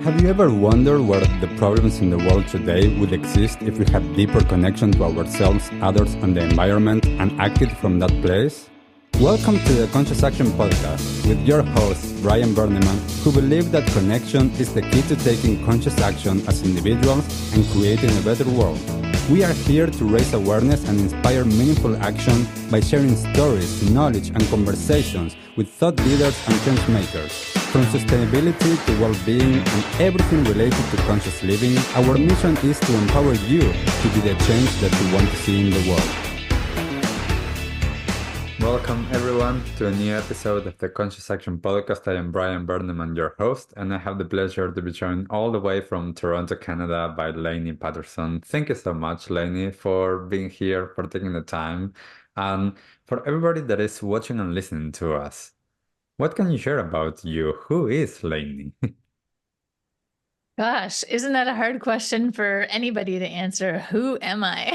Have you ever wondered where the problems in the world today would exist if we had deeper connection to ourselves, others, and the environment and acted from that place? Welcome to the Conscious Action Podcast with your host, Brian Berneman, who believe that connection is the key to taking conscious action as individuals and creating a better world. We are here to raise awareness and inspire meaningful action by sharing stories, knowledge, and conversations with thought leaders and change makers. From sustainability to well-being and everything related to conscious living, our mission is to empower you to be the change that you want to see in the world. Welcome everyone to a new episode of the Conscious Action Podcast. I am Brian Berneman, your host, and I have the pleasure to be joined all the way from Toronto, Canada by Lainne Patterson. Thank you so much, Lainne, for being here, for taking the time, and for everybody that is watching and listening to us. What can you share about you? Who is Lainne? Gosh, isn't that a hard question for anybody to answer? Who am I?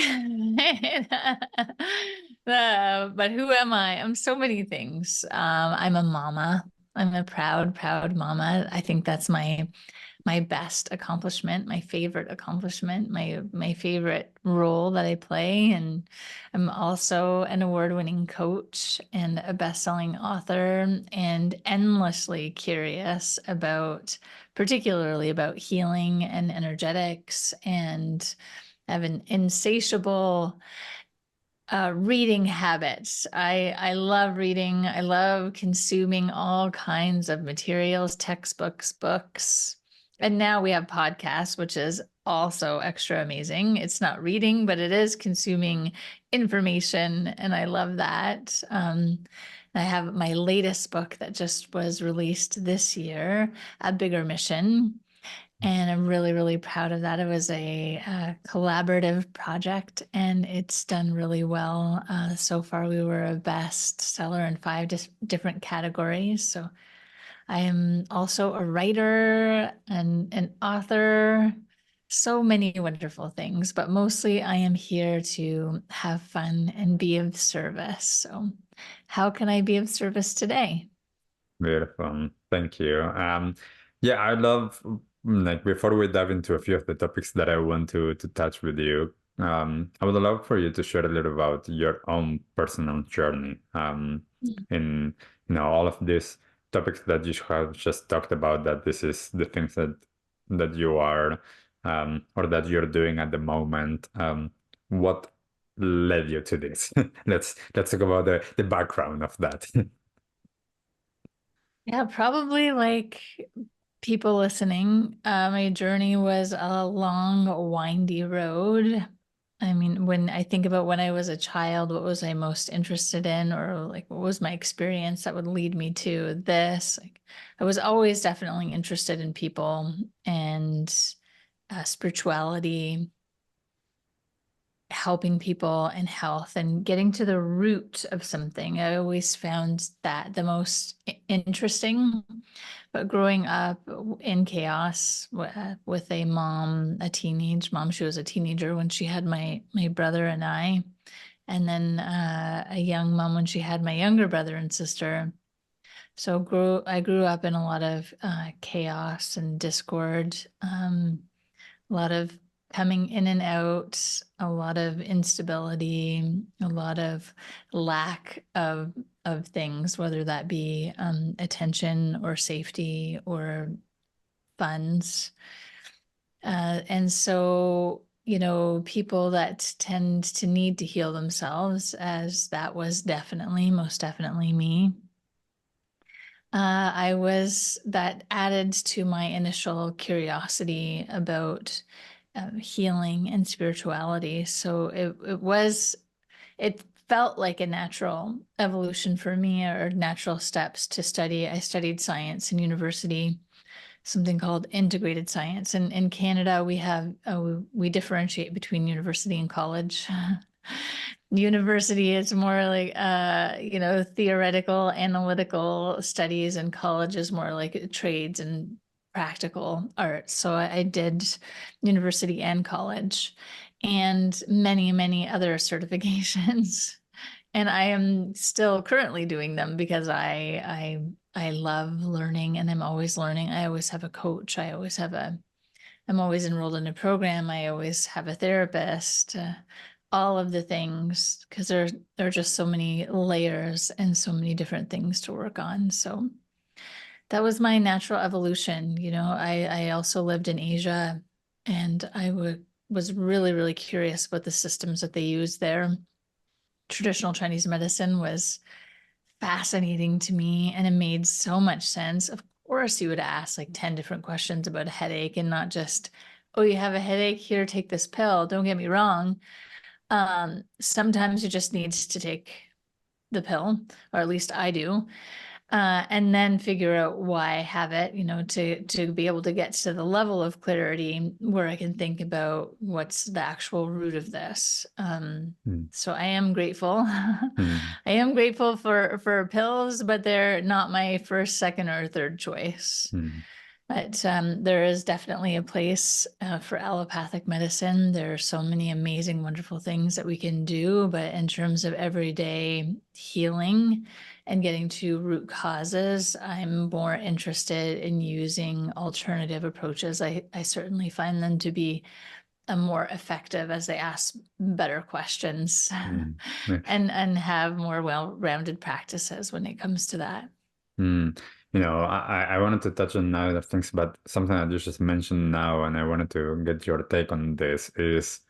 But who am I? I'm so many things. I'm a mama. I'm a proud mama. I think that's my best accomplishment, my favorite accomplishment, my favorite role that I play. And I'm also an award-winning coach and a best-selling author and endlessly curious particularly about healing and energetics, and have an insatiable reading habits. I love reading. I love consuming all kinds of materials, textbooks, books. And now we have podcasts, which is also extra amazing. It's not reading, but it is consuming information, and I love that. I have my latest book that just was released this year, A Bigger Mission. And I'm really, really proud of that. It was a collaborative project, and it's done really well. So far, we were a bestseller in 5 different categories. So I am also a writer and an author, so many wonderful things, but mostly I am here to have fun and be of service. So how can I be of service today? Beautiful. Thank you. Yeah, I love, like, before we dive into a few of the topics that I want to touch with you, I would love for you to share a little about your own personal journey, in, all of these topics that you have just talked about, that this is the things that you are, or that you're doing at the moment. What led you to this? Let's talk about the background of that. Yeah, probably like people listening, my journey was a long, windy road. I mean, when I think about when I was a child, what was I most interested in, or like what was my experience that would lead me to this? Like, I was always definitely interested in people and spirituality, helping people and health, and getting to the root of something. I always found that the most interesting. But growing up in chaos with a mom, a teenage mom, she was a teenager when she had my brother and I, and then a young mom when she had my younger brother and sister. So I grew up in a lot of chaos and discord, a lot of coming in and out, a lot of instability, a lot of lack of things, whether that be attention or safety or funds. And so, people that tend to need to heal themselves, as that was most definitely me. That added to my initial curiosity about healing and spirituality. So it felt like a natural evolution for me, or natural steps to study. I studied science in university, something called integrated science. And in Canada, we differentiate between university and college. University is more like theoretical, analytical studies, and college is more like trades and practical arts. So I did university and college, and many other certifications. And I am still currently doing them because I love learning and I'm always learning. I always have a coach. I'm always enrolled in a program. I always have a therapist, all of the things, because there are just so many layers and so many different things to work on. So that was my natural evolution. I also lived in Asia and was really, really curious about the systems that they use there. Traditional Chinese medicine was fascinating to me and it made so much sense. Of course, you would ask like 10 different questions about a headache and not just, oh, you have a headache, here, take this pill. Don't get me wrong. Sometimes you just need to take the pill, or at least I do, and then figure out why I have it, to be able to get to the level of clarity where I can think about what's the actual root of this. So I am grateful. I am grateful for pills, but they're not my first, second, or third choice. But there is definitely a place for allopathic medicine. There are so many amazing, wonderful things that we can do. But in terms of everyday healing and getting to root causes, I'm more interested in using alternative approaches. I certainly find them to be more effective as they ask better questions and have more well-rounded practices when it comes to that. I wanted to touch on now of things, but something that you just mentioned now, and I wanted to get your take on this is,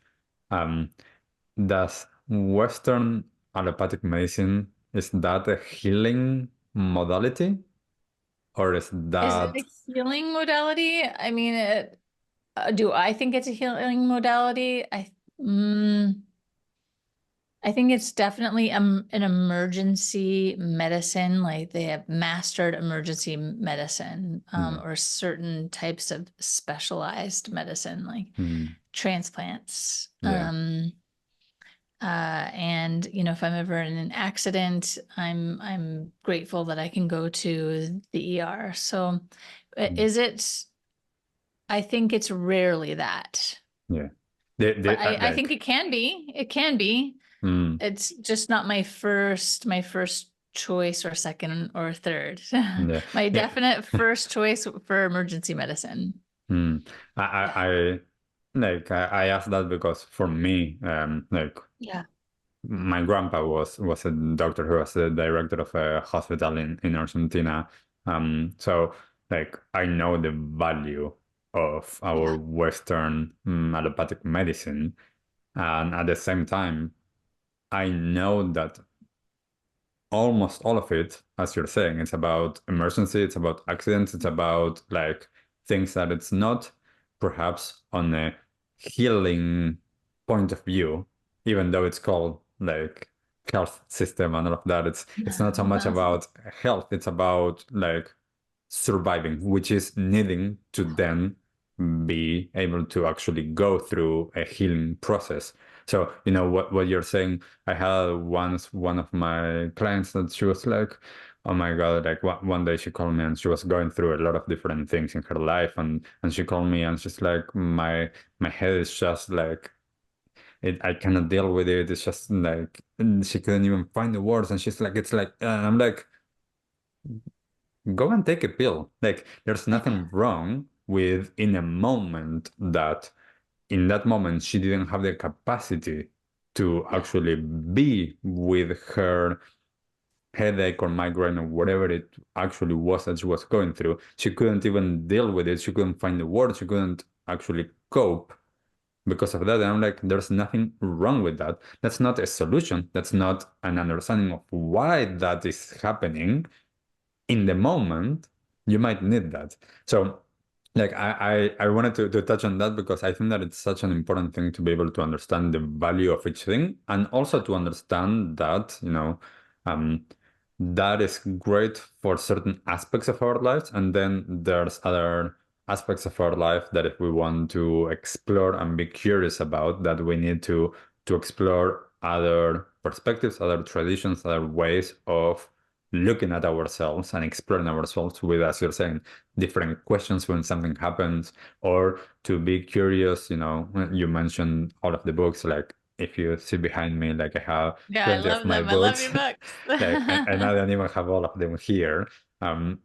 does Western allopathic medicine, is that a healing modality? Or is Is it that, a healing modality? I mean, do I think it's a healing modality? I think it's definitely an emergency medicine. Like they have mastered emergency medicine, or certain types of specialized medicine, like transplants. yeah. And if I'm ever in an accident, I'm grateful that I can go to the ER. So is it? I think it's rarely that. Yeah. But I think it can be. It can be. Mm, It's just not my first choice or second or third. yeah. My Yeah. definite first choice for emergency medicine. Mm. I asked that because for me, Yeah. my grandpa was a doctor who was the director of a hospital in Argentina. So I know the value of our Yeah. Western allopathic medicine, and at the same time, I know that almost all of it, as you're saying, it's about emergency, it's about accidents, it's about things that it's not perhaps on a healing point of view, even though it's called health system and all of that. It's not so much about health, it's about surviving, which is needing to then be able to actually go through a healing process. So, what you're saying, I had once one of my clients that she was like, oh my God, one day she called me and she was going through a lot of different things in her life. And she called me and she's like, my head is just I cannot deal with it. It's just and she couldn't even find the words. And she's like, it's like, I'm like, go and take a pill. There's nothing wrong with in a moment that in that moment she didn't have the capacity to Yeah. actually be with her headache or migraine or whatever it actually was that she was going through. She couldn't even deal with it. She couldn't find the words. She couldn't actually cope because of that. And I'm like, there's nothing wrong with that. That's not a solution. That's not an understanding of why that is happening in the moment. You might need that. So I wanted to touch on that because I think that it's such an important thing to be able to understand the value of each thing and also to understand that, um, that is great for certain aspects of our lives. And then there's other aspects of our life that if we want to explore and be curious about, that we need to explore other perspectives, other traditions, other ways of looking at ourselves and exploring ourselves with, as you're saying, different questions when something happens, or to be curious. You mentioned all of the books, like if you see behind me, like I have Yeah, I plenty of love my them. I love books. your books. Like, and I don't even have all of them here. Um,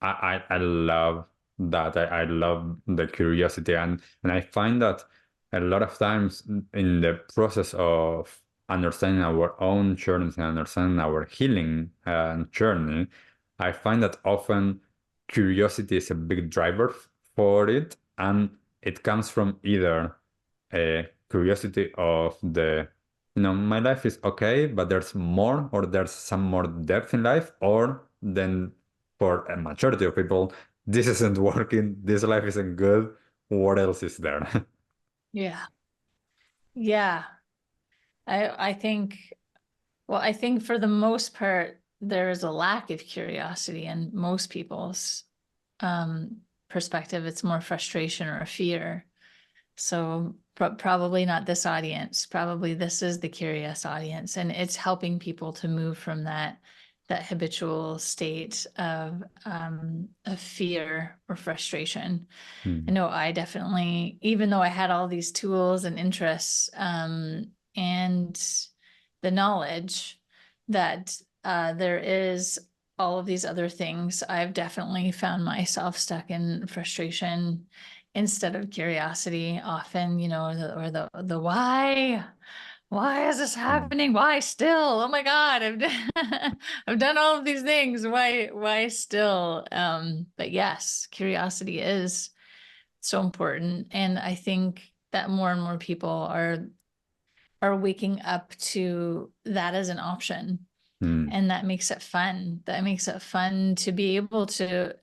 I love that. I love the curiosity, and I find that a lot of times in the process of understanding our own journeys and understanding our healing journey, I find that often curiosity is a big driver for it, and it comes from either a curiosity of the, my life is okay, but there's more, or there's some more depth in life, or then for a majority of people, this isn't working, this life isn't good, what else is there? Yeah. Yeah. I think, well, I think for the most part, there is a lack of curiosity in most people's um, perspective. It's more frustration or fear. So probably not this audience. Probably this is the curious audience, and it's helping people to move from that habitual state of fear or frustration. I Hmm. know I definitely, even though I had all these tools and interests, and the knowledge that there is all of these other things, I've definitely found myself stuck in frustration instead of curiosity often, or the why is this Hmm. happening? Why still? Oh my God, I've done all of these things. Why still? But yes, curiosity is so important. And I think that more and more people are waking up to that as an option. Hmm. And that makes it fun. That makes it fun to be able to,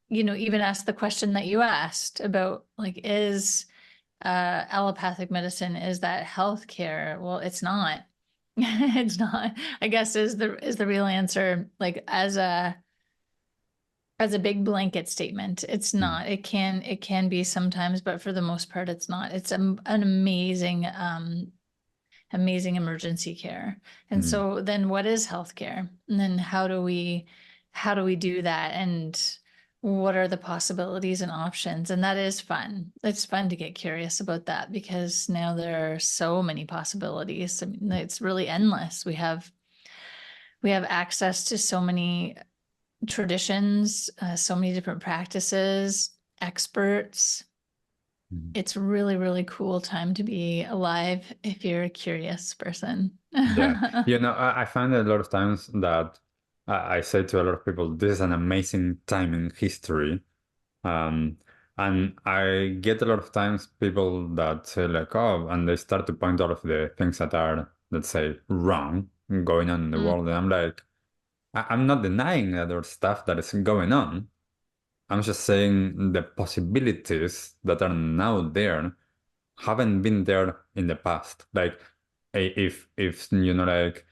even ask the question that you asked about, like, is allopathic medicine, is that healthcare? Well, it's not. It's not. I guess is the real answer. Like, as a big blanket statement, it's Hmm. not. It can be sometimes, but for the most part, it's not. It's an amazing emergency care. And Hmm. so then what is healthcare? And then how do we do that? And what are the possibilities and options? And that is fun. It's fun to get curious about that because now there are so many possibilities. I mean, it's really endless. We have access to so many traditions, so many different practices, experts. Hmm. It's really, really cool time to be alive if you're a curious person. Yeah. I find a lot of times that I say to a lot of people, this is an amazing time in history. Um, and I get a lot of times people that say like, oh, and they start to point out of the things that are, let's say, wrong going on in the Mm, world. And I'm like, I'm not denying that there's stuff that is going on. I'm just saying the possibilities that are now there haven't been there in the past. Like, if like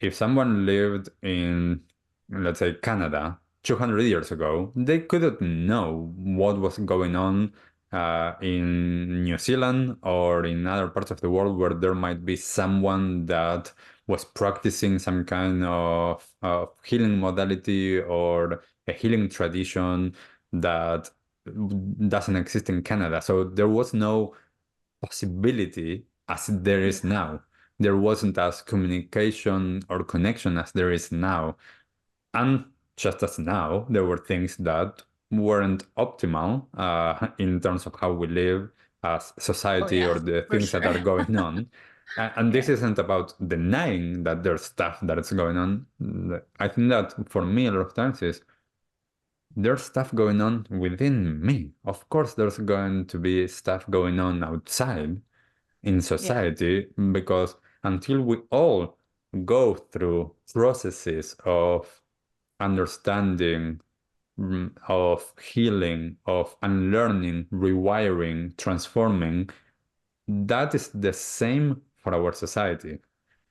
if someone lived in, let's say, Canada 200 years ago, they couldn't know what was going on in New Zealand or in other parts of the world where there might be someone that was practicing some kind of healing modality or a healing tradition that doesn't exist in Canada. So there was no possibility as there is yeah. now. There wasn't as communication or connection as there is now. And just as now, there were things that weren't optimal in terms of how we live as Oh society or yeah, the for things that sure. are going on. And this Yeah. isn't about denying that there's stuff that is going on. I think that for me, a lot of times is there's stuff going on within me. Of course, there's going to be stuff going on outside in Yeah. society because until we all go through processes of understanding, of healing, of unlearning, rewiring, transforming, that is the same for our society.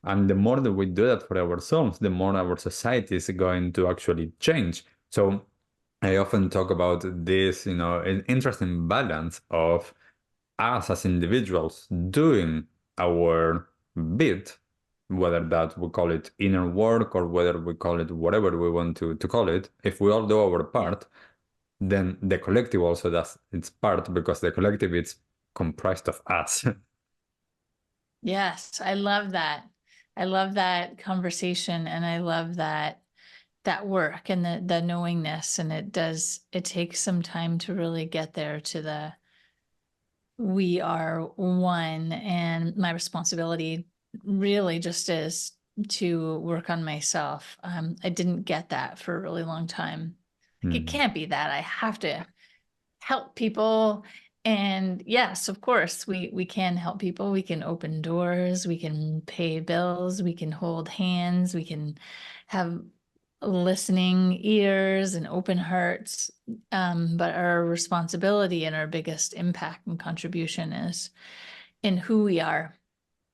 And the more that we do that for ourselves, the more our society is going to actually change. So I often talk about this, an interesting balance of us as individuals doing our bit, whether that we call it inner work or whether we call it whatever we want to call it, if we all do our Yeah. part, then the collective also does its part because the collective is comprised of us. Yes, I love that. I love that conversation, and I love that work and the knowingness. And it takes some time to really get there to the we are one. And my responsibility really just is to work on myself. I didn't get that for a really long time. Like, it Mm, can't be that I have to help people. And yes, of course, we can help people. We can open doors, we can pay bills, we can hold hands, we can have listening ears and open hearts. But our responsibility and our biggest impact and contribution is in who we are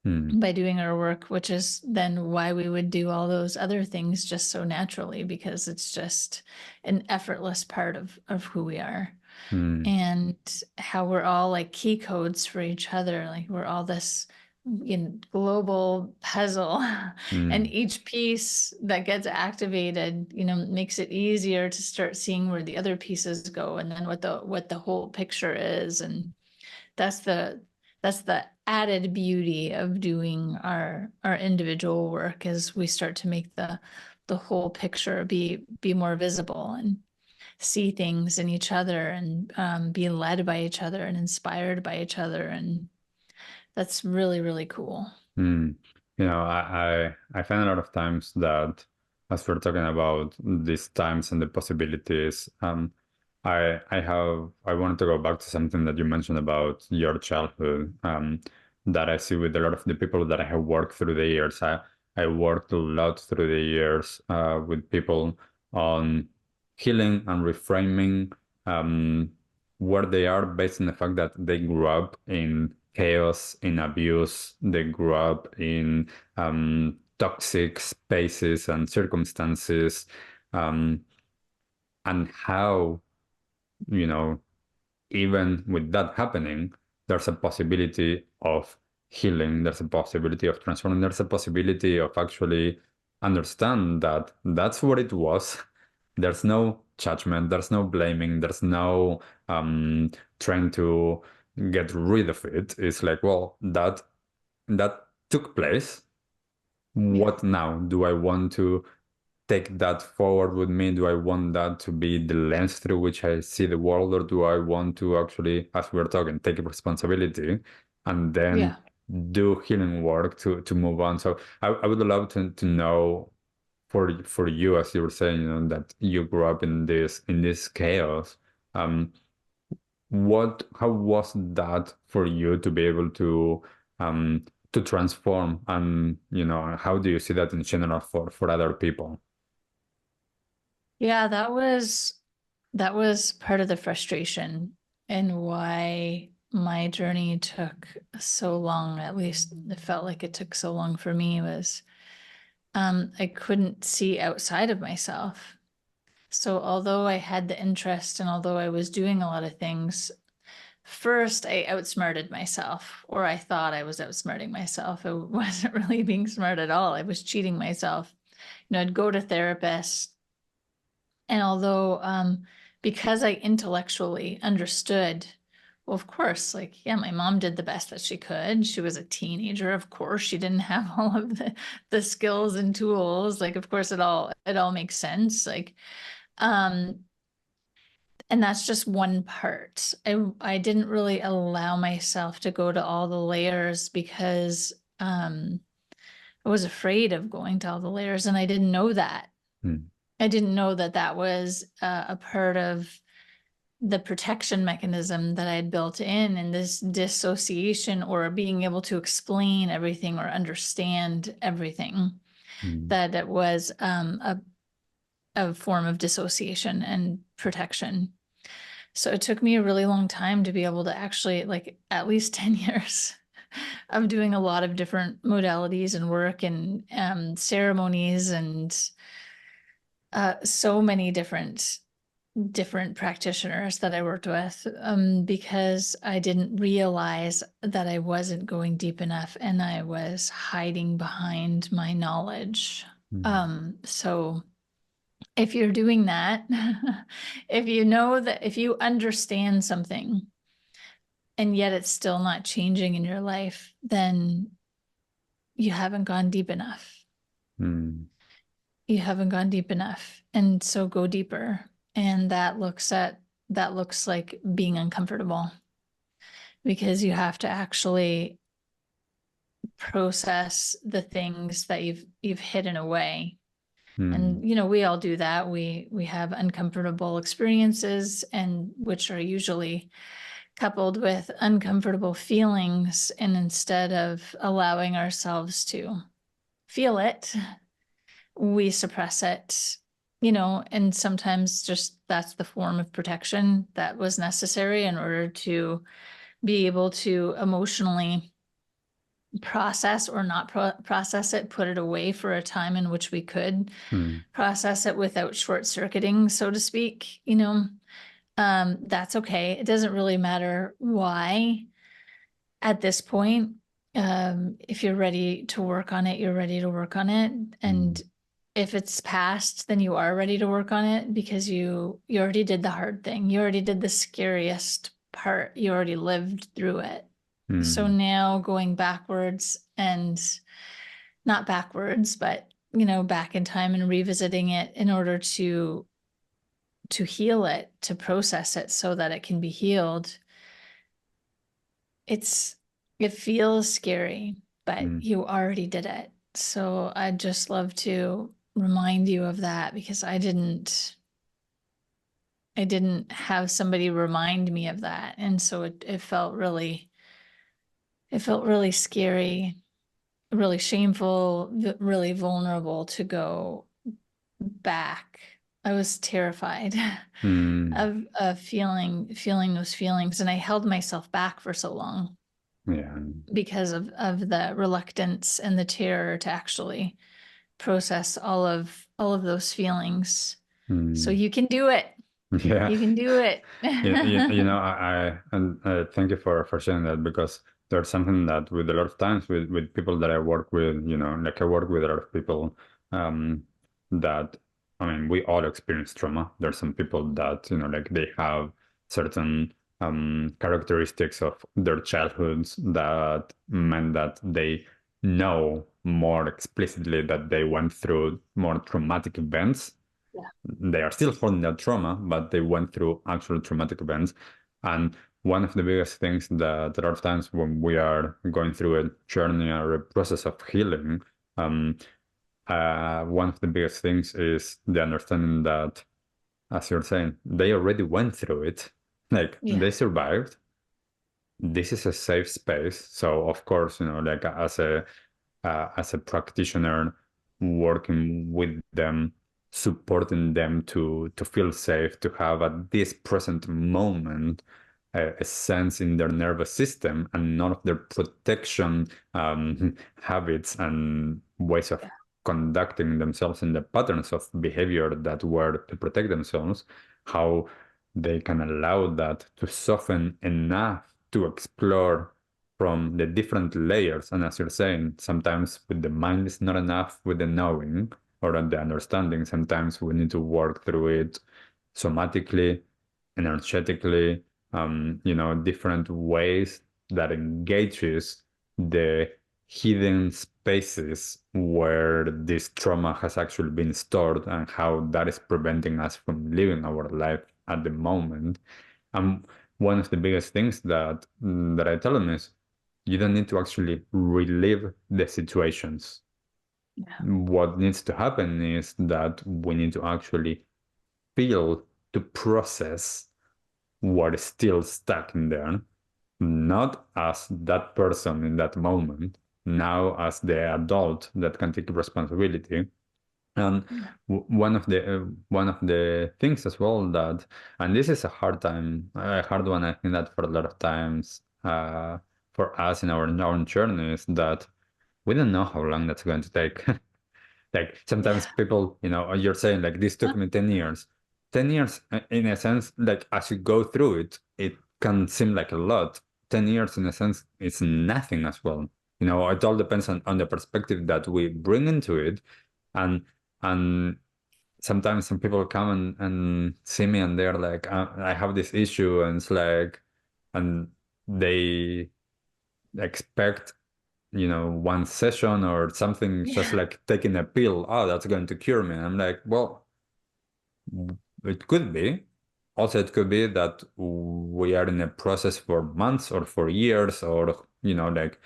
mm, by doing our work, which is then why we would do all those other things just so naturally, because it's just an effortless part of who we are. mm, And how we're all like key codes for each other. Like, we're all this global puzzle, and mm, each piece that gets activated, makes it easier to start seeing where the other pieces go, and then what the whole picture is. And that's the that's the added beauty of doing our individual work, as we start to make the whole picture be more visible, and see things in each other, and be led by each other and inspired by each other. And that's really, really cool. mm. You know, I find a lot of times that as we're talking about these times and the possibilities, I wanted to go back to something that you mentioned about your childhood, that I see with a lot of the people that I have worked through the years. I worked a lot through the years with people on healing and reframing um, where they are based on the fact that they grew up in chaos, in abuse, they grew up in toxic spaces and circumstances, um, and how, you know, even with that happening, there's a possibility of healing, there's a possibility of transforming, there's a possibility of actually understand that that's what it was. There's no judgment, there's no blaming, there's no trying to get rid of it. It's like, well, that took place. Yeah. What now? Do I want to take that forward with me? Do I want that to be the lens through which I see the world, or do I want to actually, as we're talking, take responsibility and then Yeah. do healing work to move on? So I would love to know for you, as you were saying, that you grew up in this chaos. Um, how was that for you to be able um to transform, and how do you see that in general for other people? Yeah, that was part of the frustration, and why my journey took so long. At least it felt like it took so long for me, was I couldn't see outside of myself. So although I had the interest, and although I was doing a lot of things, first I outsmarted myself, or I thought I was outsmarting myself. I wasn't really being smart at all. I was cheating myself. I'd go to therapists, and although because I intellectually understood, well, of course, like, yeah, my mom did the best that she could. She was a teenager. Of course, she didn't have all of the skills and tools. Like, of course, it all makes sense. Like, um, and that's just one part. I didn't really allow myself to go to all the layers, because I was afraid of going to all the layers, and I didn't know that. Mm, I didn't know that that was a part of the protection mechanism that I had built in this dissociation, or being able to explain everything or understand everything, mm, that it was a form of dissociation and protection. So it took me a really long time to be able to actually, like, at least 10 years of doing a lot of different modalities and work, and ceremonies, and so many different practitioners that I worked with, because I didn't realize that I wasn't going deep enough, and I was hiding behind my knowledge. mm, So if you're doing that, if you understand something, and yet it's still not changing in your life, then you haven't gone deep enough. Mm. You haven't gone deep enough. And so go deeper. And that looks like being uncomfortable because you have to actually process the things that you've hidden away. Mm. And we all do that. We have uncomfortable experiences, and which are usually coupled with uncomfortable feelings. And instead of allowing ourselves to feel it, we suppress it, and sometimes just that's the form of protection that was necessary in order to be able to emotionally process or not process it, put it away for a time in which we could Mm. process it without short circuiting, so to speak. That's okay. It doesn't really matter why at this point. If you're ready to work on it, you're ready to work on it. Mm. And if it's past, then you are ready to work on it because you already did the hard thing. You already did the scariest part. You already lived through it. So Mm. now going backwards, and not backwards, but back in time and revisiting it in order to heal it, to process it so that it can be healed. It feels scary, but Mm. you already did it. So I'd just love to remind you of that because I didn't have somebody remind me of that. And so it felt really scary, really shameful, really vulnerable to go back. I was terrified Mm. of feeling those feelings, and I held myself back for so long Yeah. because of the reluctance and the terror to actually process all of those feelings. So Mm. you can do it. Yeah. You can do it. And thank you for sharing that, because there's something that with a lot of times with people that I work with, like I work with a lot of people, um, that, I mean, we all experience trauma. There's some people that, like they have certain characteristics of their childhoods that meant that they know more explicitly that they went through more traumatic events. Yeah. They are still holding that trauma, but they went through actual traumatic events. And one of the biggest things that a lot of times when we are going through a journey or a process of healing, um, one of the biggest things is the understanding that, as you're saying, they already went through it. Like Yeah. they survived. This is a safe space. So of course, like as a practitioner, working with them, supporting them to feel safe, to have at this present moment a sense in their nervous system and none of their protection habits and ways of Yeah. conducting themselves in the patterns of behavior that were to protect themselves, how they can allow that to soften enough to explore from the different layers. And as you're saying, sometimes with the mind is not enough with the knowing or the understanding. Sometimes we need to work through it somatically, energetically, different ways that engages the hidden spaces where this trauma has actually been stored and how that is preventing us from living our life at the moment. And one of the biggest things that I tell them is you don't need to actually relive the situations. Yeah. What needs to happen is that we need to actually feel to process what is still stuck in there, not as that person in that moment, now as the adult that can take responsibility. And Yeah. one of the things as well that, and this is a hard one, I think that for a lot of times, for us in our own journey is that we don't know how long that's going to take. Like sometimes Yeah. people, you're saying like this took me 10 years. 10 years, in a sense, like as you go through it, it can seem like a lot. 10 years, in a sense, it's nothing as well. It all depends on the perspective that we bring into it. And and sometimes some people come and see me and they're like, I have this issue, and it's like, and they expect one session or something, just Yeah. like taking a pill. Oh, that's going to cure me. And I'm like, well, it could be. Also, it could be that we are in a process for months or for years or, like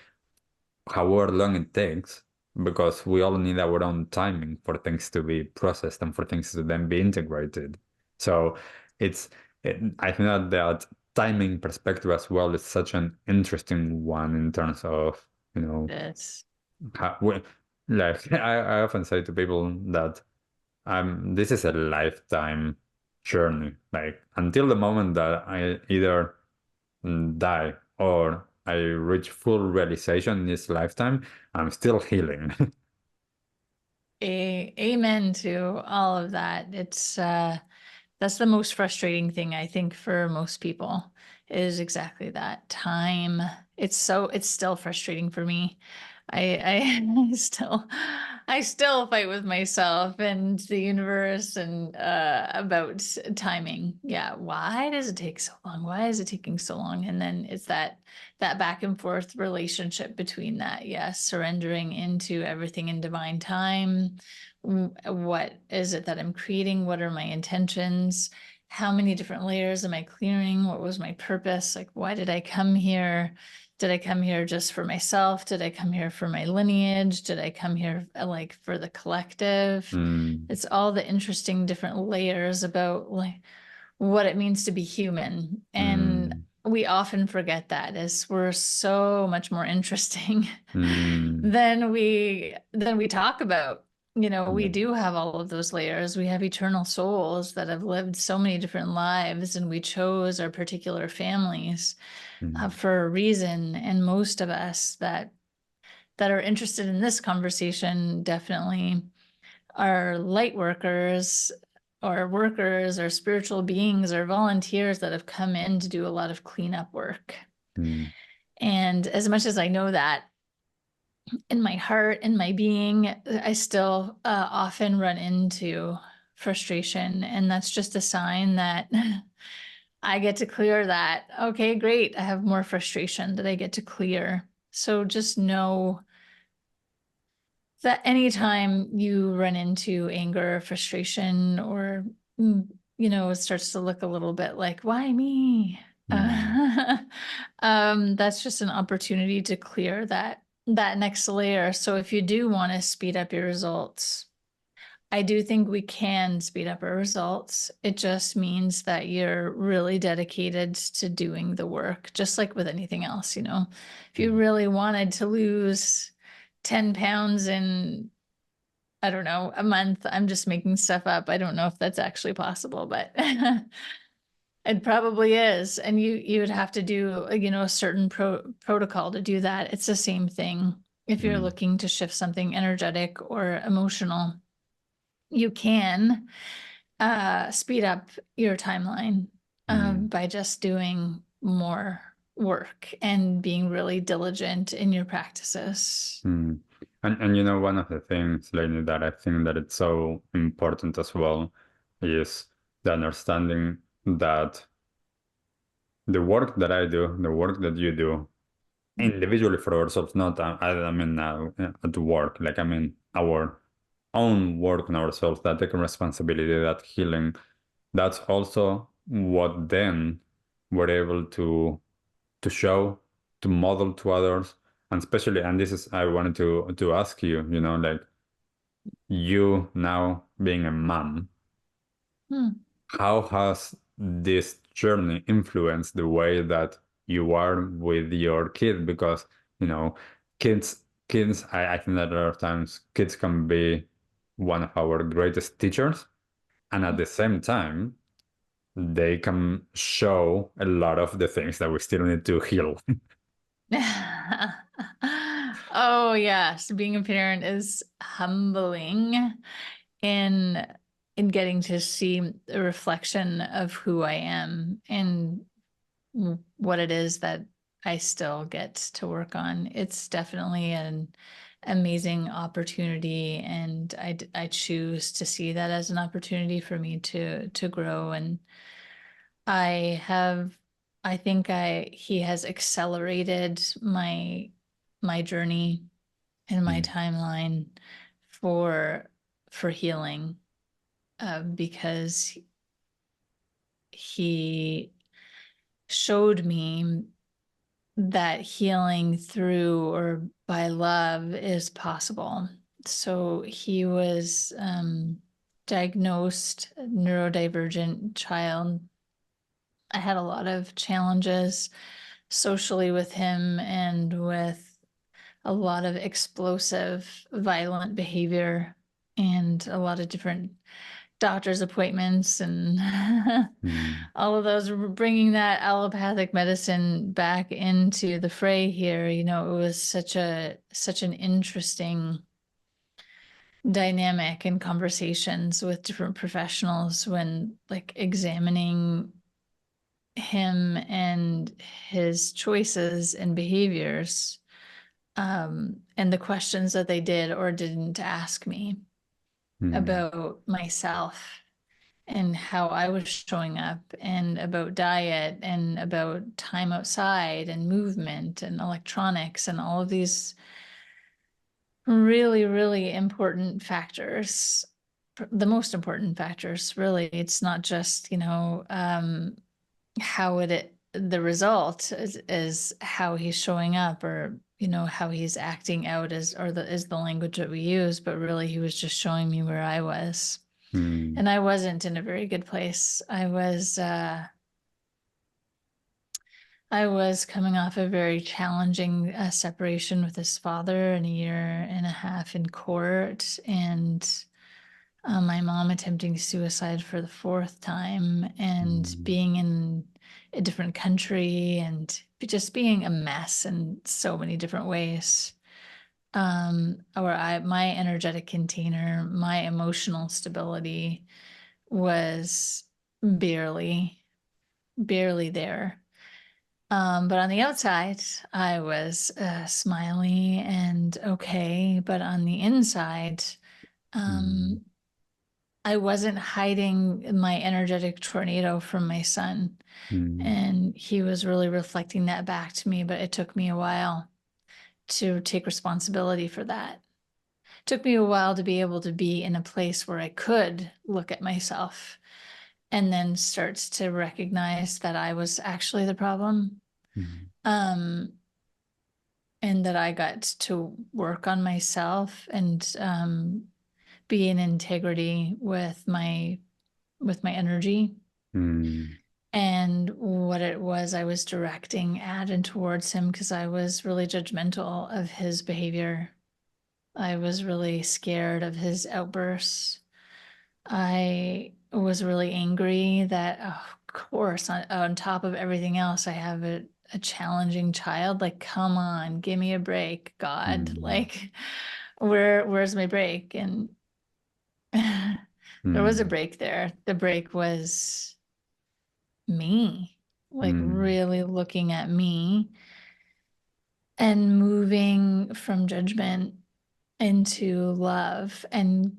however long it takes, because we all need our own timing for things to be processed and for things to then be integrated. So it's, I think that timing perspective as well is such an interesting one in terms of, Yes. how, like I often say to people that this is a lifetime journey. Like until the moment that I either die or I reach full realization in this lifetime, I'm still healing. Amen to all of that. It's that's the most frustrating thing I think for most people is exactly that time. It's still frustrating for me. I I still fight with myself and the universe and about timing. Yeah, why does it take so long? Why is it taking so long? And then it's that back and forth relationship between that. Yes, surrendering into everything in divine time. What is it that I'm creating? What are my intentions? How many different layers am I clearing? What was my purpose? Like, why did I come here? Did I come here just for myself? Did I come here for my lineage? Did I come here like for the collective? Mm, It's all the interesting different layers about like what it means to be human. And mm, we often forget that as we're so much more interesting mm, than we talk about. We yeah, do have all of those layers. We have eternal souls that have lived so many different lives, and we chose our particular families mm, for a reason. And most of us that are interested in this conversation definitely are light workers or spiritual beings or volunteers that have come in to do a lot of cleanup work. mm, And as much as I know that in my heart, in my being, I still often run into frustration. And that's just a sign that I get to clear that. Okay, great. I have more frustration that I get to clear. So just know that anytime you run into anger, frustration, or, it starts to look a little bit like, why me? mm, That's just an opportunity to clear that next layer. So if you do want to speed up your results, I do think we can speed up our results. It just means that you're really dedicated to doing the work, just like with anything else, If you mm. really wanted to lose 10 pounds in, I don't know, a month, I'm just making stuff up. I don't know if that's actually possible, but it probably is. And you would have to do, a certain protocol to do that. It's the same thing if you're Mm, looking to shift something energetic or emotional. You can speed up your timeline mm, by just doing more work and being really diligent in your practices. mm. And one of the things, Lainey, that I think that it's so important as well is the understanding that the work that I do, the work that you do, individually for ourselves, not I mean at work, like I mean our own work on ourselves, that taking responsibility, that healing, that's also what then we're able to show, to model to others, and especially, and this is I wanted to ask you, like you now being a mom, Hmm. how has this journey influenced the way that you are with your kid? Because, you know, kids, I think that a lot of times kids can be one of our greatest teachers. And at the same time, they can show a lot of the things that we still need to heal. Oh, yes. Being a parent is humbling in in getting to see a reflection of who I am and what it is that I still get to work on. It's definitely an amazing opportunity, and I choose to see that as an opportunity for me to grow. And I have, I think he has accelerated my my journey and my timeline for healing, because he showed me that healing through or by love is possible. So he was diagnosed neurodivergent child. I had a lot of challenges socially with him and with a lot of explosive, violent behavior and a lot of different doctor's appointments and all of those, bringing that allopathic medicine back into the fray here. You know, it was such an interesting dynamic and conversations with different professionals when like examining him and his choices and behaviors, and the questions that they did or didn't ask me about myself and how I was showing up, and about diet and about time outside and movement and electronics and all of these really, really important factors. The most important factors, really. It's not just, you know, how the result is how he's showing up, or, you know, how he's acting out is the language that we use, but really he was just showing me where I was. And I wasn't in a very good place. I was coming off a very challenging separation with his father, and a year and a half in court, and my mom attempting suicide for the fourth time, and being in a different country, and just being a mess in so many different ways. My energetic container, my emotional stability was barely there. But on the outside, I was smiley and okay. But on the inside, I wasn't hiding my energetic tornado from my son. And he was really reflecting that back to me. But it took me a while to take responsibility for that. It took me a while to be able to be in a place where I could look at myself and then starts to recognize that I was actually the problem. And that I got to work on myself and be in integrity with my energy. And what it was I was directing at and towards him, because I was really judgmental of his behavior. I was really scared of his outbursts. I was really angry that, of course, on top of everything else, I have a challenging child. Like, come on, give me a break, God. Like, where's my break? And there was a break there. The break was me, like really looking at me and moving from judgment into love, and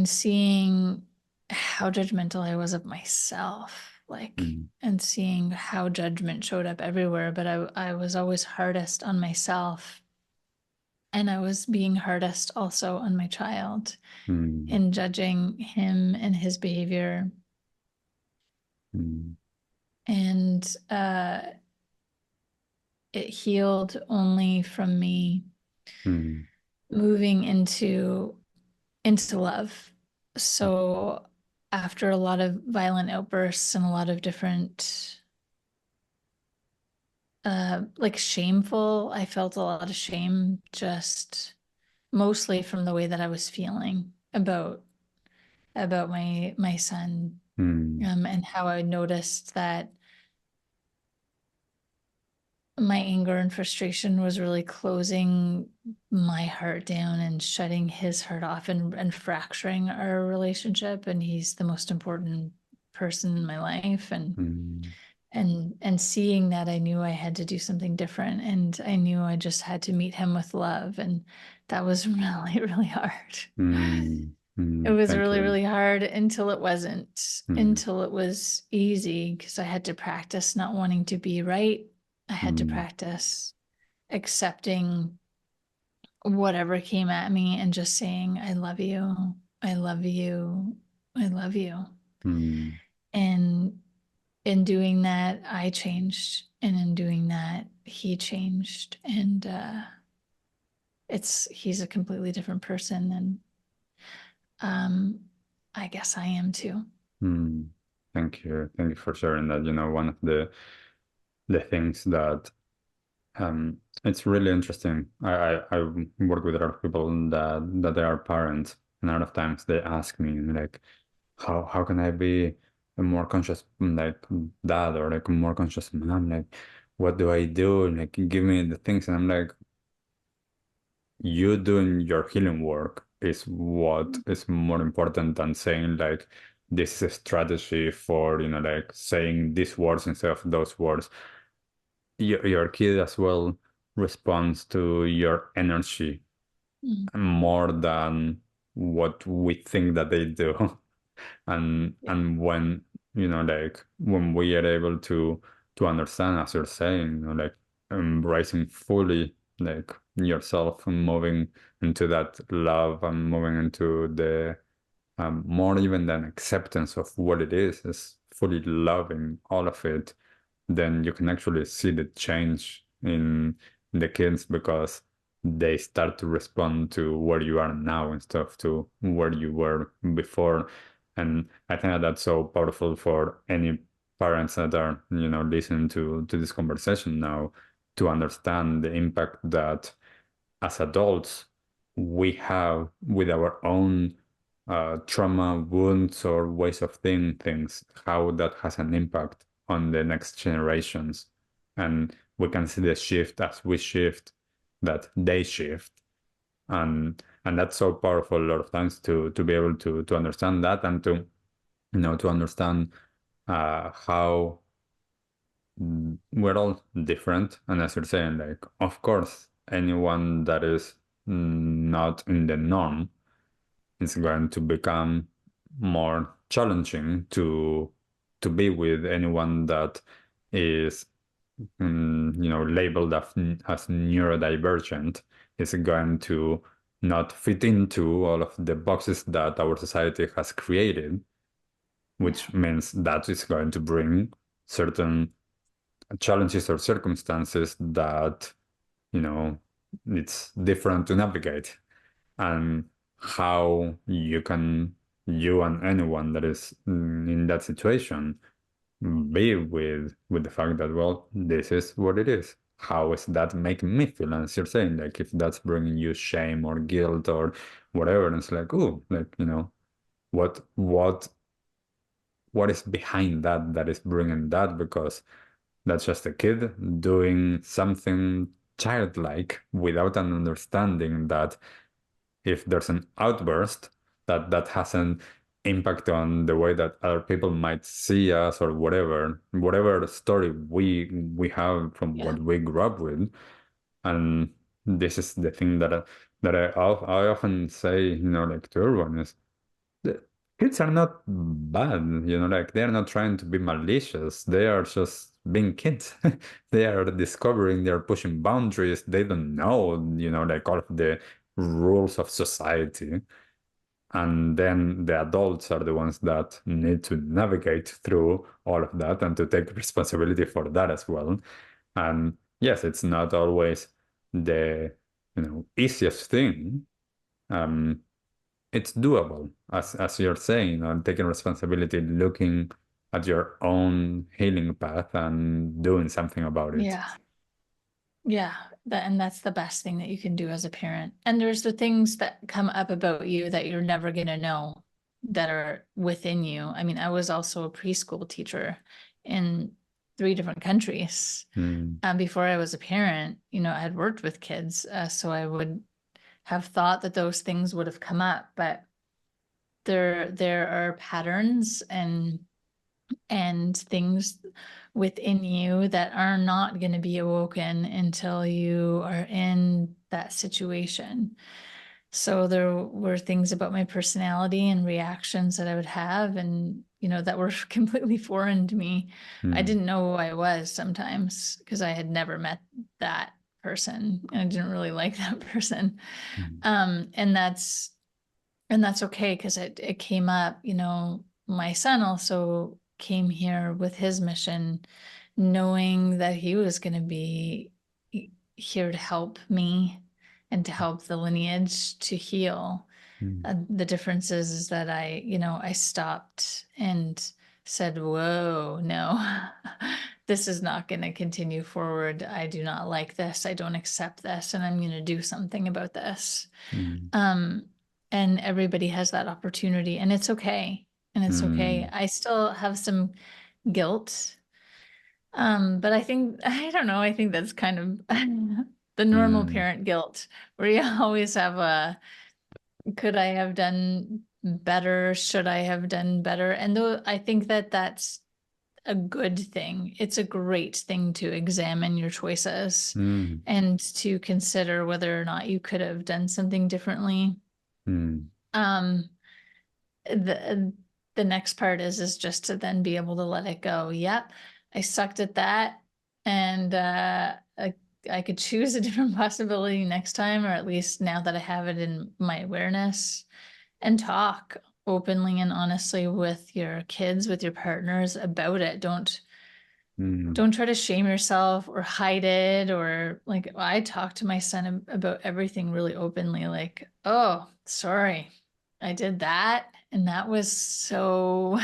seeing how judgmental I was of myself, like, and seeing how judgment showed up everywhere. But I was always hardest on myself, and I was being hardest also on my child in judging him and his behavior. And it healed only from me moving into love. So after a lot of violent outbursts and a lot of different like shameful, I felt a lot of shame, just mostly from the way that I was feeling about my son, and how I noticed that my anger and frustration was really closing my heart down and shutting his heart off, and fracturing our relationship. And he's the most important person in my life. And seeing that, I knew I had to do something different, and I knew I just had to meet him with love. And that was really, really hard. It was really, really hard until it wasn't, until it was easy, because I had to practice not wanting to be right. I had to practice accepting whatever came at me and just saying, I love you, I love you, I love you. Mm. And in doing that, I changed. And in doing that, he changed. And he's a completely different person. And I guess I am too. Mm. Thank you. Thank you for sharing that. One of the things that it's really interesting. I work with a lot of people that they are parents, and a lot of times they ask me like, how can I be a more conscious like dad or like a more conscious mom? Like, what do I do? Like, give me the things, and I'm like, you doing your healing work is what is more important than saying like this is a strategy for like saying these words instead of those words. Your kid as well responds to your energy Mm. more than what we think that they do. Yeah. And when like when we are able to understand, as you're saying, like embracing fully like yourself and moving into that love and moving into the more even than acceptance of what it is fully loving all of it, then you can actually see the change in the kids because they start to respond to where you are now instead of to where you were before. And I think that that's so powerful for any parents that are, listening to this conversation now to understand the impact that as adults we have with our own trauma, wounds, or ways of seeing things, how that has an impact on the next generations. And we can see the shift as we shift, that they shift. And that's so powerful a lot of times to be able to understand that and to understand how we're all different. And as you're saying, like, of course, anyone that is not in the norm is going to become more challenging to be with. Anyone that is labeled as neurodivergent is going to not fit into all of the boxes that our society has created, Yeah. which means that it's going to bring certain challenges or circumstances that you know it's different to navigate. And how you and anyone that is in that situation be with the fact that, well, this is what it is. How is that making me feel? And as you're saying, like, if that's bringing you shame or guilt or whatever, and it's like, oh, like, what what what is behind that is bringing that? Because that's just a kid doing something childlike without an understanding that if there's an outburst, that has an impact on the way that other people might see us, or whatever story we have from Yeah. what we grew up with. And this is the thing that I often say, like to everyone is the kids are not bad, like they're not trying to be malicious. They are just being kids. They are discovering, they're pushing boundaries. They don't know, like all of the rules of society. And then the adults are the ones that need to navigate through all of that and to take responsibility for that as well. And yes, it's not always the, easiest thing. Um, it's doable, as you're saying, and taking responsibility, looking at your own healing path and doing something about it. Yeah. Yeah. And that's the best thing that you can do as a parent. And there's the things that come up about you that you're never going to know that are within you. I mean, I was also a preschool teacher in 3 different countries. Mm, Before I was a parent, I had worked with kids. So I would have thought that those things would have come up, but there are patterns and things within you that are not going to be awoken until you are in that situation. So there were things about my personality and reactions that I would have, and that were completely foreign to me. I mm, didn't know who I was sometimes because I had never met that person, and I didn't really like that person. Mm. And that's okay, because it came up, my son also came here with his mission, knowing that he was going to be here to help me and to help the lineage to heal. Mm. The difference is that I stopped and said, whoa, no, this is not going to continue forward. I do not like this. I don't accept this, and I'm going to do something about this. Mm. Um, and everybody has that opportunity, and it's okay. And it's okay. Mm. I still have some guilt. But I don't know, I think that's kind of the normal Mm. parent guilt, where you always have could I have done better? Should I have done better? And though I think that that's a good thing. It's a great thing to examine your choices Mm. and to consider whether or not you could have done something differently. Mm. Um, the the next part is just to then be able to let it go. Yep, I sucked at that, and I could choose a different possibility next time, or at least now that I have it in my awareness, and talk openly and honestly with your kids, with your partners about it. Mm. Don't try to shame yourself or hide it, or like I talk to my son about everything really openly, like, oh, sorry, I did that, and that was so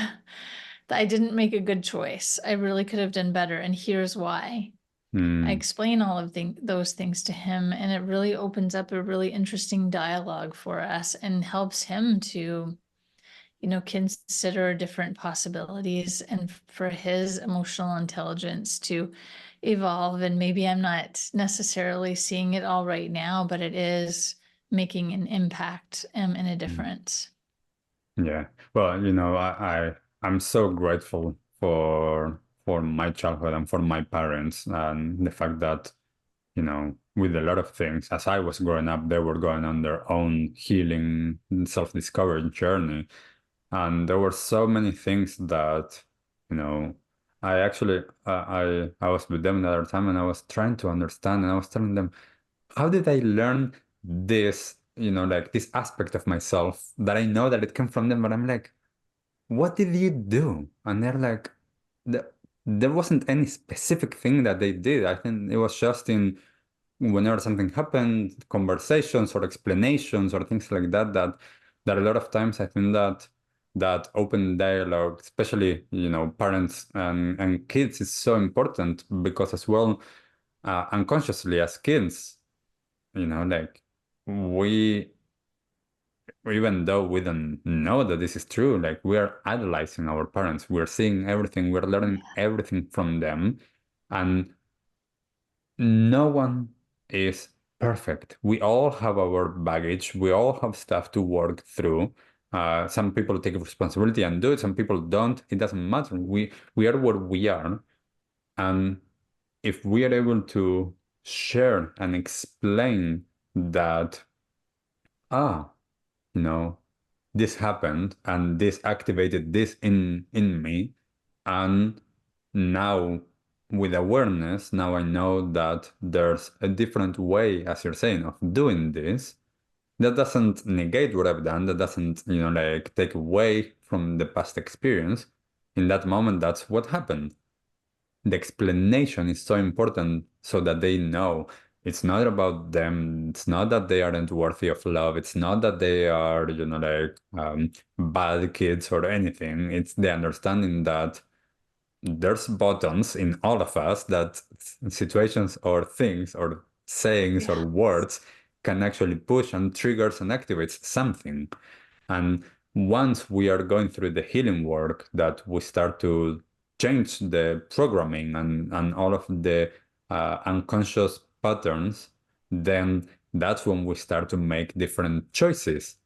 I didn't make a good choice. I really could have done better, and here's why. I Mm. explain all of those things to him, and it really opens up a really interesting dialogue for us and helps him to consider different possibilities, and for his emotional intelligence to evolve. And maybe I'm not necessarily seeing it all right now, but it is making an impact and a Mm. difference. Yeah. Well, I'm so grateful for my childhood and for my parents and the fact that, with a lot of things, as I was growing up, they were going on their own healing, self-discovery journey. And there were so many things that, you know, I actually, I was with them the other time and I was trying to understand and I was telling them, how did I learn this, like this aspect of myself that I know that it came from them, but I'm like, what did you do? And they're like, "The- there wasn't any specific thing that they did. I think it was just in whenever something happened, conversations or explanations or things like that, that a lot of times I think that open dialogue, especially, parents and kids is so important because as well, unconsciously as kids, like we, even though we don't know that this is true, like we are idolizing our parents. We're seeing everything, we're learning everything from them. And no one is perfect. We all have our baggage. We all have stuff to work through. Some people take responsibility and do it. Some people don't. It doesn't matter. We are what we are. And if we are able to share and explain that, ah, you know, this happened and this activated this in me, and now with awareness, now I know that there's a different way, as you're saying, of doing this. That doesn't negate what I've done. That doesn't, like take away from the past experience. In that moment, that's what happened. The explanation is so important so that they know it's not about them. It's not that they aren't worthy of love. It's not that they are, bad kids or anything. It's the understanding that there's buttons in all of us that situations or things or sayings or Yeah. words can actually push and triggers and activates something. And once we are going through the healing work, that we start to change the programming and all of the unconscious patterns, then that's when we start to make different choices.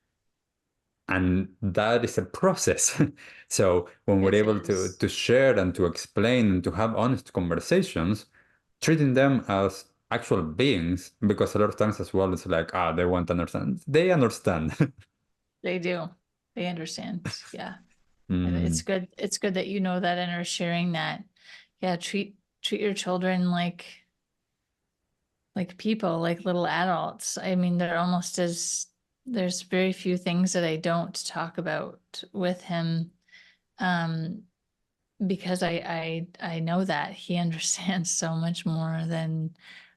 And that is a process. So when we're It able is. to share and to explain and to have honest conversations, treating them as actual beings, because a lot of times as well, it's like, they want to understand. They understand. They do. They understand. Yeah. And Mm. it's good that you know that and are sharing that. Yeah, treat your children like like people, like little adults. I mean, they're almost as, there's very few things that I don't talk about with him. Um, because I know that he understands so much more than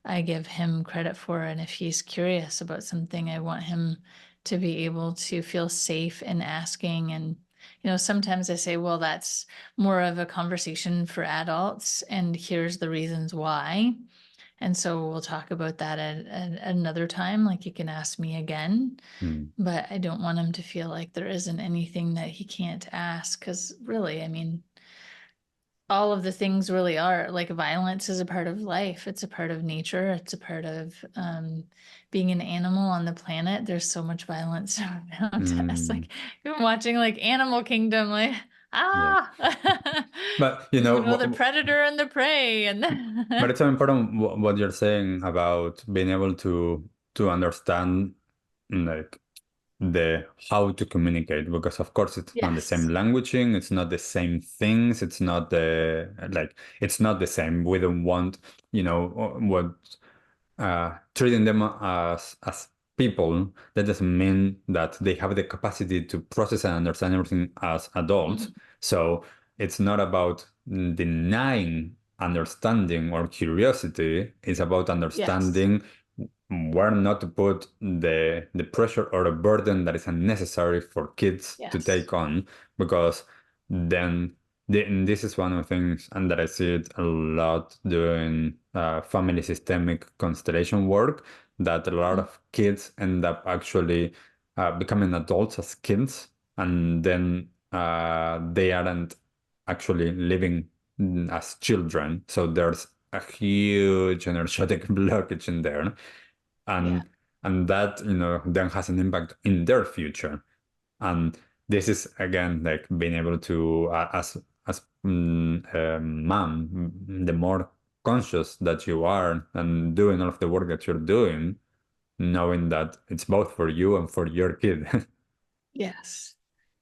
I give him credit for. And if he's curious about something, I want him to be able to feel safe in asking. And, you know, sometimes I say, well, that's more of a conversation for adults, and here's the reasons why. And so we'll talk about that at another time. Like, you can ask me again, Mm. but I don't want him to feel like there isn't anything that he can't ask. Because really, I mean, all of the things really are, like, violence is a part of life. It's a part of nature. It's a part of being an animal on the planet. There's so much violence around us. Mm. Like, I'm watching like Animal Kingdom, like, Yeah. ah, But you know, the predator and the prey, and but it's so important what you're saying about being able to understand like the how to communicate, because of course it's not the same yes, languaging, it's not the same things, it's not the like it's not the same. We don't want, what treating them as people. That doesn't mean that they have the capacity to process and understand everything as adults. Mhm. So it's not about denying understanding or curiosity. It's about Yes, understanding where not to put the pressure or the burden that is unnecessary for kids to yes, take on, because then and this is one of the things, and that I see it a lot doing family systemic constellation work, that a lot mm, of kids end up actually becoming adults as kids, and then they aren't actually living as children. So there's a huge energetic blockage in there, yeah, and that then has an impact in their future. And this is again like being able to as a mom, the more conscious that you are and doing all of the work that you're doing, knowing that it's both for you and for your kid. yes.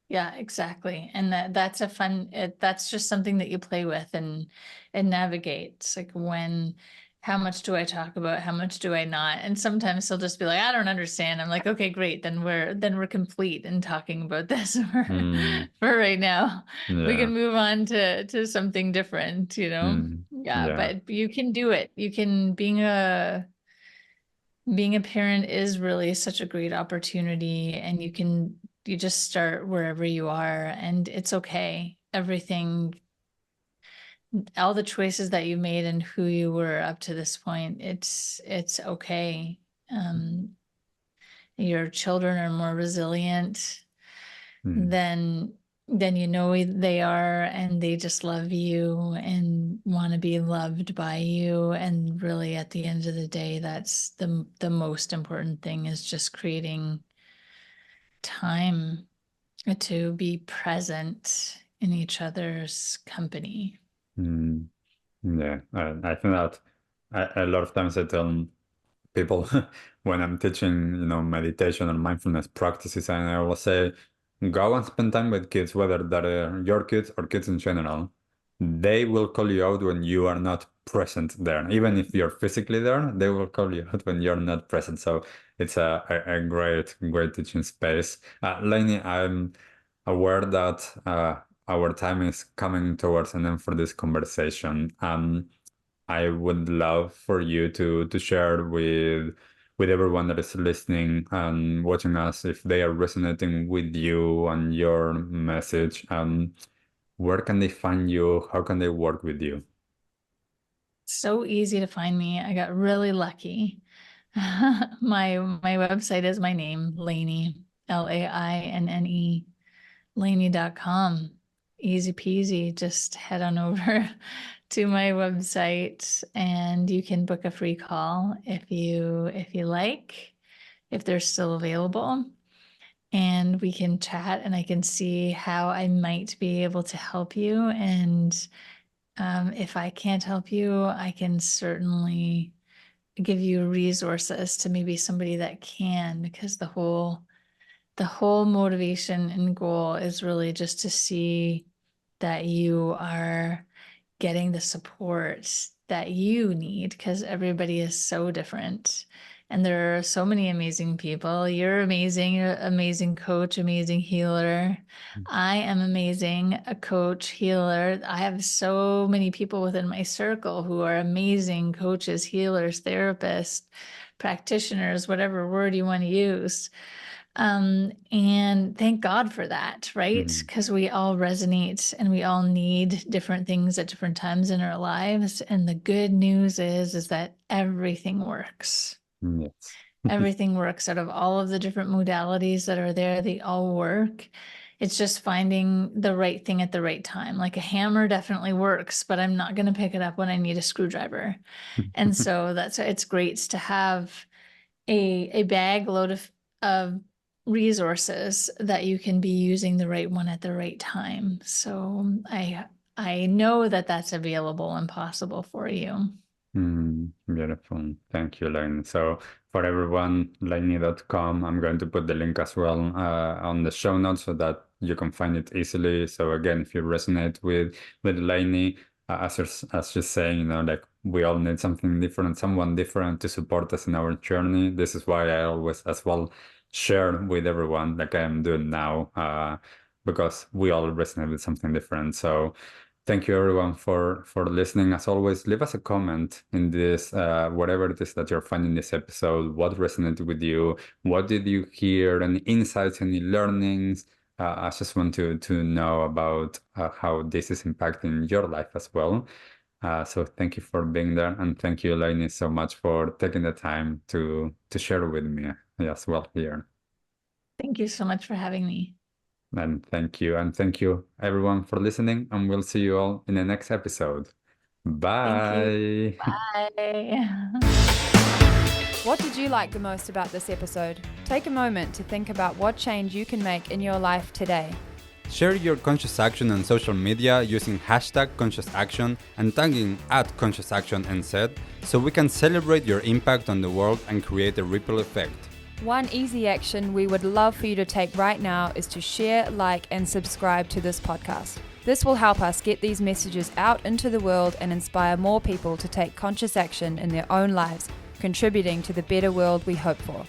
Yeah, exactly. And that's a fun, that's just something that you play with and navigate. It's like, when, how much do I talk about? How much do I not? And sometimes he'll just be like, I don't understand. I'm like, okay, great. Then we're complete in talking about this Mm, for right now. We yeah. can move on to something different, you know? Mm, Yeah, yeah. but you can do it. You can, being a parent is really such a great opportunity, and you just start wherever you are, and it's okay. Everything, all the choices that you made and who you were up to this point, it's okay. um your children are more resilient Mm, than you know they are, and they just love you and want to be loved by you. And really, at the end of the day, that's the most important thing, is just creating time to be present in each other's company. mm, yeah. I think that a lot of times I tell people when I'm teaching, meditation or mindfulness practices, and I will say, go and spend time with kids, whether they're your kids or kids in general. They will call you out when you are not present there. Even if you're physically there, they will call you out when you're not present. So it's a great, great teaching space. Lainne, I'm aware that our time is coming towards an end for this conversation. I would love for you to share with everyone that is listening and watching us, if they are resonating with you and your message. Where can they find you? How can they work with you? So easy to find me. I got really lucky. My website is my name, Lainne, Lainne, Lainne.com. Easy peasy. Just head on over to my website, and you can book a free call if you like, if they're still available. And we can chat, and I can see how I might be able to help you. And if I can't help you, I can certainly give you resources to maybe somebody that can, because the whole motivation and goal is really just to see that you are getting the support that you need, because everybody is so different. And there are so many amazing people. You're amazing. You're an amazing coach, amazing healer. I am amazing, a coach, healer. I have so many people within my circle who are amazing coaches, healers, therapists, practitioners, whatever word you want to use. And thank God for that, right? Because we all resonate and we all need different things at different times in our lives. And the good news is that everything works. Yes. Everything works. Out of all of the different modalities that are there, they all work. It's just finding the right thing at the right time. Like a hammer definitely works, but I'm not going to pick it up when I need a screwdriver. And so it's great to have a bag load of resources that you can be using the right one at the right time. So I know that that's available and possible for you. Beautiful. Thank you, Lainne. So for everyone, lainne.com, I'm going to put the link as well on the show notes so that you can find it easily. So again, if you resonate with Lainne, as you're saying, you know, like we all need something different, someone different to support us in our journey. This is why I always as well share with everyone like I am doing now, because we all resonate with something different. So thank you everyone for listening. As always, leave us a comment in this, whatever it is that you're finding this episode. What resonated with you? What did you hear? Any insights, any learnings? I just want to know about how this is impacting your life as well. So thank you for being there. And thank you, Lainne, so much for taking the time to share with me as well here. Thank you so much for having me. And thank you everyone for listening, and we'll see you all in the next episode. Bye. Bye. What did you like the most about this episode? Take a moment to think about what change you can make in your life today. Share your conscious action on social media using #ConsciousAction and tagging @ConsciousActionNZ so we can celebrate your impact on the world and create a ripple effect. One easy action we would love for you to take right now is to share, like, and subscribe to this podcast. This will help us get these messages out into the world and inspire more people to take conscious action in their own lives, contributing to the better world we hope for.